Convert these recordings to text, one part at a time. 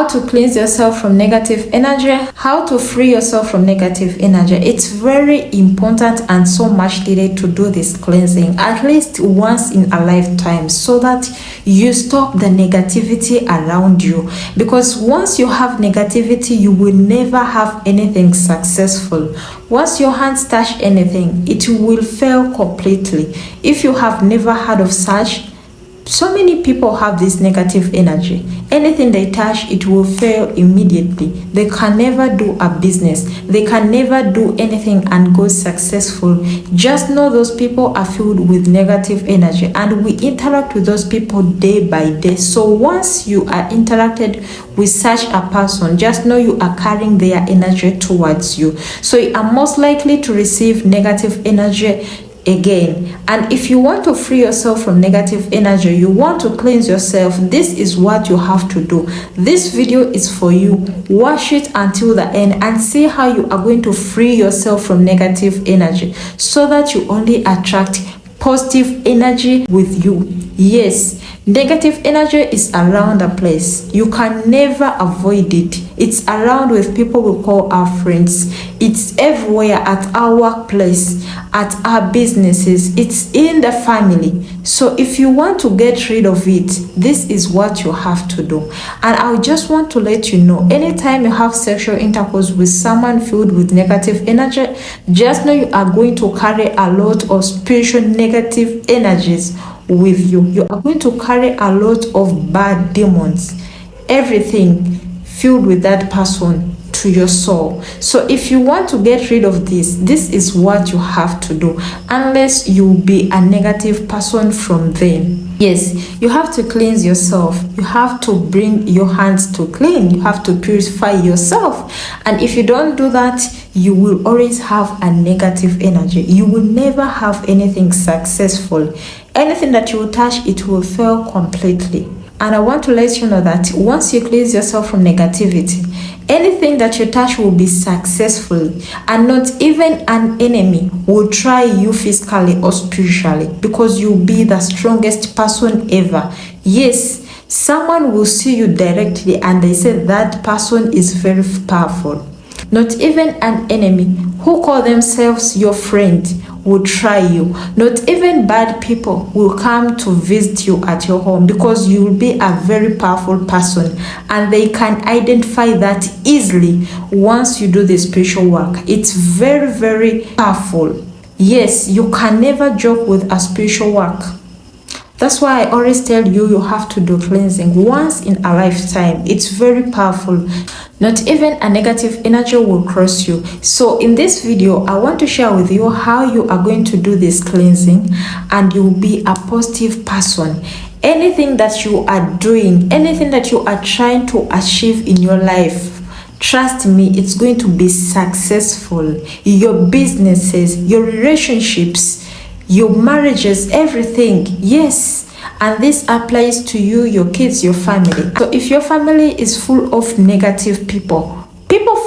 how to cleanse yourself from negative energy, how to free yourself from negative energy. It's very important and so much needed to do this cleansing at least once in a lifetime, so that you stop the negativity around you. Because once you have negativity, you will never have anything successful. Once your hands touch anything, it will fail completely. If you have never heard of such, so many people have this negative energy. Anything they touch, it will fail immediately. They can never do a business. They can never do anything and go successful. Just know those people are filled with negative energy, and we interact with those people day by day. So once you are interacted with such a person, just know you are carrying their energy towards you. So you are most likely to receive negative energy again. And if you want to free yourself from negative energy, you want to cleanse yourself, this is what you have to do. This video is for you. Watch it until the end and see how you are going to free yourself from negative energy, so that you only attract positive energy with you. Yes, negative energy is around the place. You can never avoid it. It's around with people we call our friends. It's everywhere, at our workplace, at our businesses. It's in the family. So if you want to get rid of it, this is what you have to do. And I just want to let you know, anytime you have sexual intercourse with someone filled with negative energy, just know you are going to carry a lot of spiritual negative energies with you. You are going to carry a lot of bad demons, everything filled with that person, to your soul. So if you want to get rid of this is what you have to do, unless you be a negative person from them. Yes, you have to cleanse yourself. You have to bring your hands to clean. You have to purify yourself. And if you don't do that, you will always have a negative energy. You will never have anything successful. Anything that you will touch, it will fail completely. And I want to let you know that once you cleanse yourself from negativity, anything that you touch will be successful, and not even an enemy will try you physically or spiritually, because you'll be the strongest person ever. Yes, someone will see you directly and they say that person is very powerful. Not even an enemy who call themselves your friend will try you. Not even bad people will come to visit you at your home, because you will be a very powerful person, and they can identify that easily once you do the spiritual work. It's very, very powerful. Yes, you can never joke with a spiritual work. That's why I always tell you, you have to do cleansing once in a lifetime. It's very powerful. Not even a negative energy will cross you. So in this video, I want to share with you how you are going to do this cleansing, and you'll be a positive person. Anything that you are doing, anything that you are trying to achieve in your life, trust me, it's going to be successful. Your businesses, your relationships, your marriages, everything. Yes, and this applies to you, your kids, your family. So if your family is full of negative people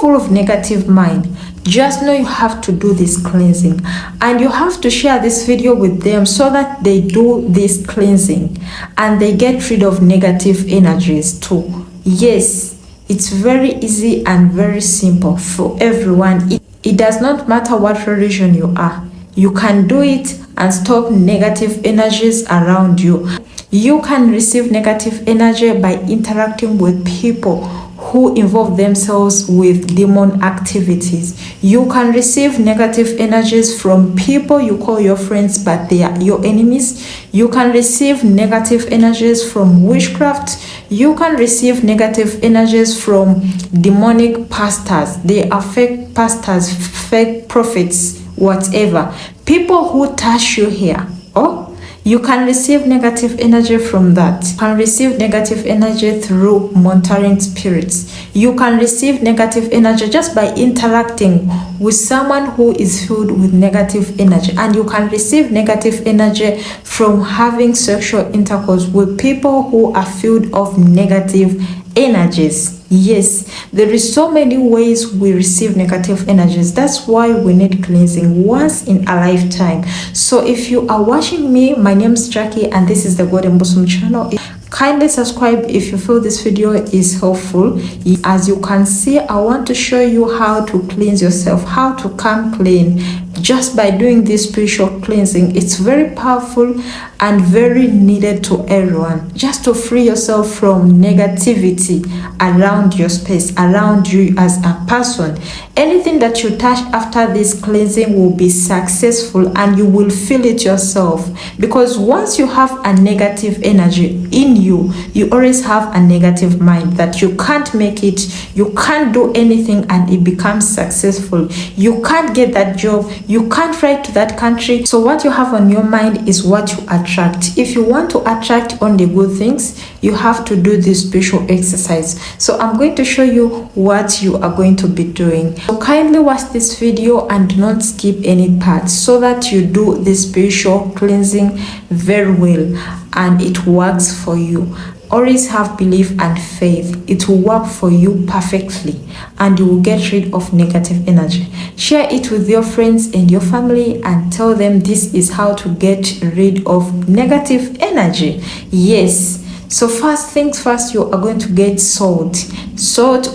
full of negative mind, just know you have to do this cleansing, and you have to share this video with them so that they do this cleansing and they get rid of negative energies too. Yes, it's very easy and very simple for everyone. It does not matter what religion you are. You can do it and stop negative energies around you. You can receive negative energy by interacting with people who involve themselves with demon activities. You can receive negative energies from people you call your friends, but they are your enemies. You can receive negative energies from witchcraft. You can receive negative energies from demonic pastors. They are fake pastors, fake prophets, whatever. People who touch you here. Oh, you can receive negative energy from that. You can receive negative energy through monitoring spirits. You can receive negative energy just by interacting with someone who is filled with negative energy. And you can receive negative energy from having sexual intercourse with people who are filled of negative energies. Yes, there is so many ways we receive negative energies. That's why we need cleansing once in a lifetime. So if you are watching me, my name is Jackie and this is the Golden Bosom channel. Kindly subscribe if you feel this video is helpful. As you can see, I want to show you how to cleanse yourself, how to come clean just by doing this spiritual cleansing. It's very powerful and very needed to everyone, just to free yourself from negativity around your space, around you as a person. Anything that you touch after this cleansing will be successful, and you will feel it yourself, because once you have a negative energy in you, you always have a negative mind that you can't make it, you can't do anything and it becomes successful, you can't get that job, you can't fly to that country. So what you have on your mind is what you attract. If you want to attract only good things, you have to do this spiritual exercise. So I'm going to show you what you are going to be doing. So kindly watch this video and do not skip any part, so that you do this spiritual cleansing very well and it works for you. Always have belief and faith. It will work for you perfectly and you will get rid of negative energy. Share it with your friends and your family and tell them this is how to get rid of negative energy. Yes. So first things first, you are going to get salt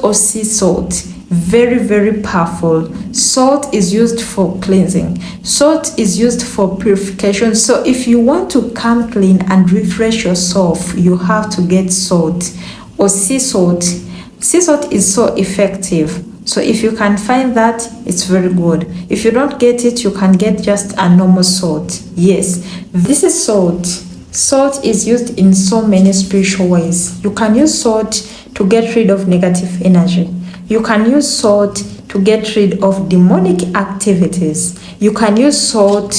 or sea salt. Very, very powerful. Salt is used for cleansing. Salt is used for purification. So if you want to come clean and refresh yourself, you have to get salt or sea salt. Sea salt is so effective. So if you can find that, it's very good. If you don't get it, you can get just a normal salt. Yes, this is salt. Salt is used in so many spiritual ways. You can use salt to get rid of negative energy. You can use salt to get rid of demonic activities. You can use salt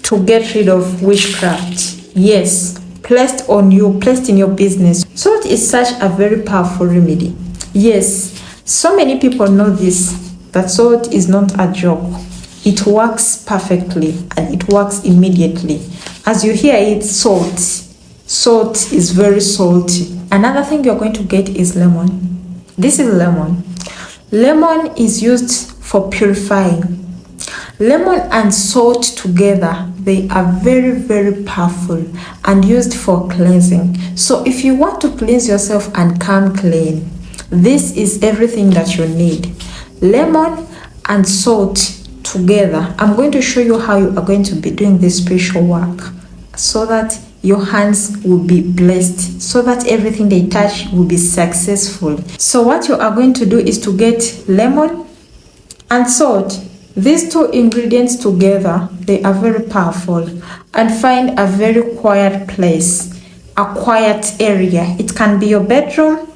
to get rid of witchcraft. Yes, placed in your business. Salt is such a very powerful remedy. Yes, so many people know this, that salt is not a joke. It works perfectly and it works immediately. As you hear it, salt. Salt is very salty. Another thing you're going to get is lemon. This is lemon. Lemon is used for purifying. Lemon and salt together, they are very, very powerful and used for cleansing. So if you want to cleanse yourself and come clean, this is everything that you need. Lemon and salt together. I'm going to show you how you are going to be doing this spiritual work, so that your hands will be blessed, so that everything they touch will be successful. So what you are going to do is to get lemon and salt. These two ingredients together, they are very powerful. And find a very quiet place, a quiet area. It can be your bedroom,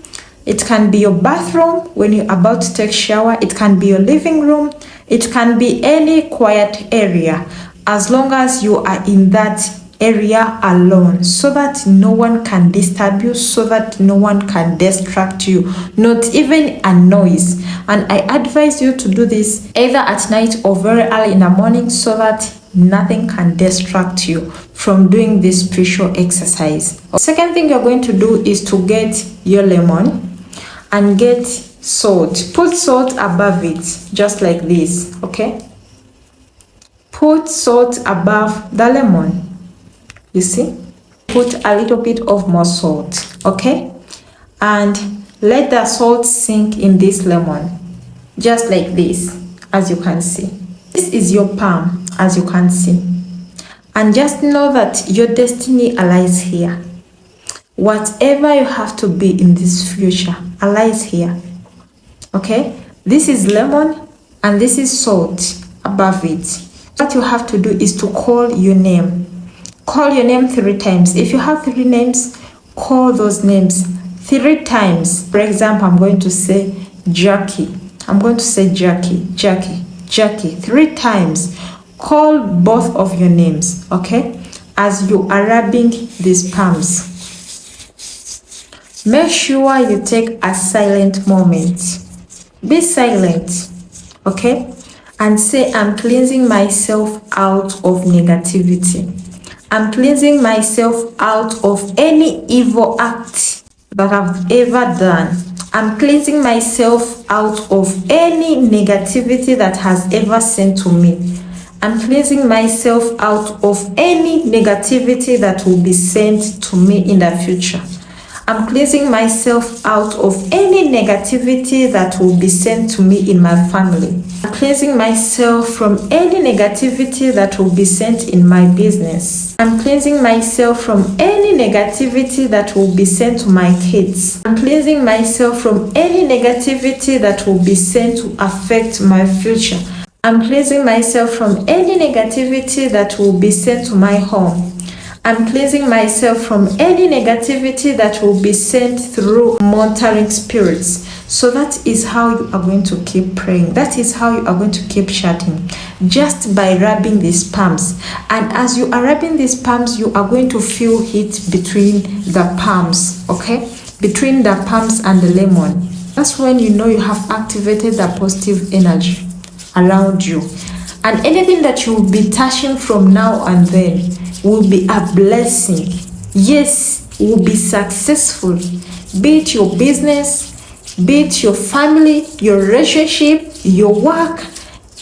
it can be your bathroom when you're about to take shower, it can be your living room, it can be any quiet area, as long as you are in that area alone, so that no one can disturb you, so that no one can distract you, not even a noise. And I advise you to do this either at night or very early in the morning, so that nothing can distract you from doing this spiritual exercise. Second thing you're going to do is to get your lemon and get salt. Put salt above it, just like this, okay? Put salt above the lemon. You see, put a little bit of more salt, okay? And let the salt sink in this lemon, just like this, as you can see. This is your palm, as you can see. And just know that your destiny lies here. Whatever you have to be in this future lies here, okay? This is lemon and this is salt above it. What you have to do is to call your name. Call your name 3 times. If you have 3 names, call those names 3 times. For example, I'm going to say Jackie. I'm going to say Jackie, Jackie, Jackie 3 times. Call both of your names, okay? As you are rubbing these palms. Make sure you take a silent moment. Be silent, okay? And say, I'm cleansing myself out of negativity. I'm cleansing myself out of any evil act that I've ever done. I'm cleansing myself out of any negativity that has ever sent to me. I'm cleansing myself out of any negativity that will be sent to me in the future. I'm cleansing myself out of any negativity that will be sent to me in my family. I'm cleansing myself from any negativity that will be sent in my business. I'm cleansing myself from any negativity that will be sent to my kids. I'm cleansing myself from any negativity that will be sent to affect my future. I'm cleansing myself from any negativity that will be sent to my home. I'm cleansing myself from any negativity that will be sent through monitoring spirits. So that is how you are going to keep praying. That is how you are going to keep chatting. Just by rubbing these palms. And as you are rubbing these palms, you are going to feel heat between the palms. Okay? Between the palms and the lemon. That's when you know you have activated the positive energy around you. And anything that you will be touching from now and then will be a blessing. Yes, will be successful. Be it your business, be it your family, your relationship, your work,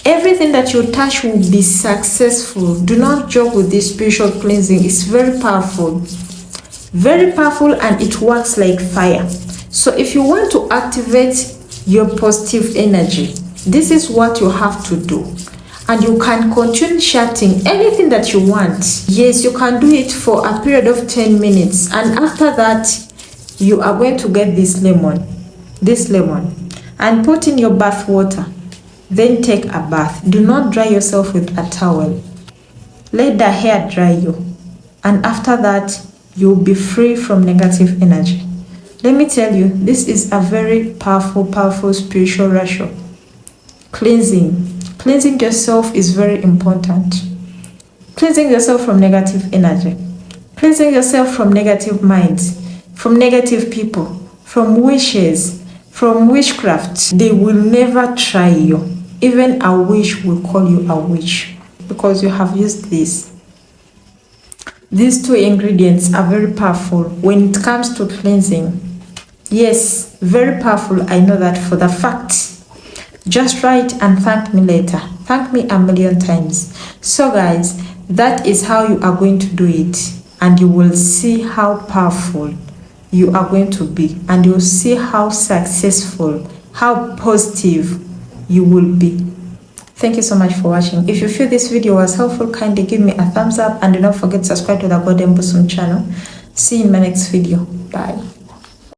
everything that you touch will be successful. Do not joke with this spiritual cleansing. It's very powerful. Very powerful, and it works like fire. So if you want to activate your positive energy, this is what you have to do. And you can continue chatting anything that you want. Yes, you can do it for a period of 10 minutes. And after that, you are going to get this lemon, and put in your bath water. Then take a bath. Do not dry yourself with a towel. Let the hair dry you. And after that, you'll be free from negative energy. Let me tell you, this is a very powerful spiritual ritual. Cleansing yourself is very important. Cleansing yourself from negative energy. Cleansing yourself from negative minds, from negative people, from wishes, from witchcraft. They will never try you. Even a witch will call you a witch because you have used this. These two ingredients are very powerful when it comes to cleansing. Yes, very powerful. I know that for the fact. Just write and thank me later. Thank me a million times. So guys, that is how you are going to do it. And you will see how powerful you are going to be. And you'll see how successful, how positive you will be. Thank you so much for watching. If you feel this video was helpful, kindly give me a thumbs up. And do not forget to subscribe to the Golden Bosom channel. See you in my next video. Bye.